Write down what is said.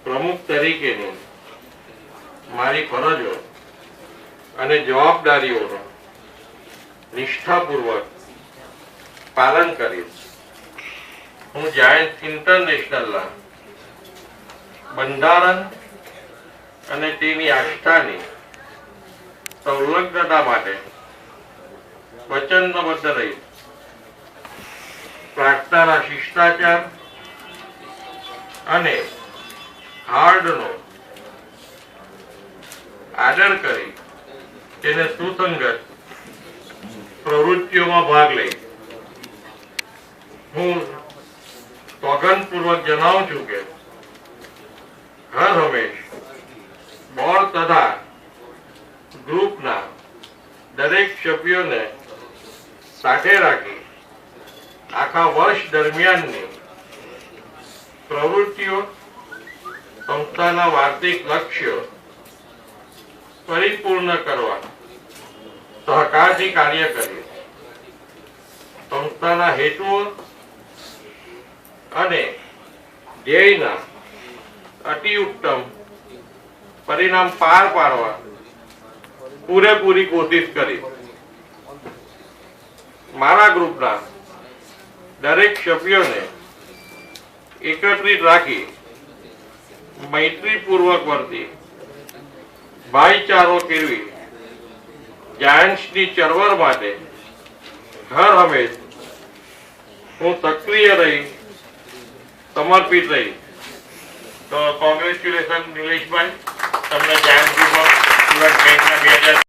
પ્રમુખ તરીકેની મારી ફરજો અને જવાબદારીઓનું નિષ્ઠાપૂર્વક પાલન કરીશ. હું જાયન્ટ ઇન્ટરનેશનલના બંધારણ અને તેની આસ્થાની સંલગ્નતા માટે વચનબદ્ધ રહીશ. પ્રાર્થનાના શિષ્ટાચાર અને હાર્ડનો આદર કરી તેને સુસંગત પ્રવૃત્તિઓમાં ભાગ લઈ હું સોગંદપૂર્વક જણાવું છું કે હર હંમેશ બોર્ડ તથા ગ્રુપના દરેક સભ્યોને સાથે રાખી આખા વર્ષ દરમિયાનની પ્રવૃત્તિઓ સંસ્થાના વાર્ષિક લક્ષ્યો પરિપૂર્ણ કરવા સહકારથી કાર્ય કરીએ. સંસ્થાના હેતુઓ અને ધ્યેયના અતિ ઉત્તમ પરિણામ પાર પાડવા પૂરેપૂરી કોશિશ કરી. મારા ગ્રુપના દરેક સભ્યોને એકત્રિત રાખી મૈત્રીપૂર્વક વર્તી ભાઈચારો કેળવી જાયન્ટ્સની ચળવળ માટે હર હંમેશ હું સક્રિય રહી સમર્પિત રહી. તો કોંગ્રેચ્યુલેશન નિલેશભાઈ, તમને જાયન્ટ ગ્રુપ ઓફ સ્ટુડન્ટ બેંકના 2000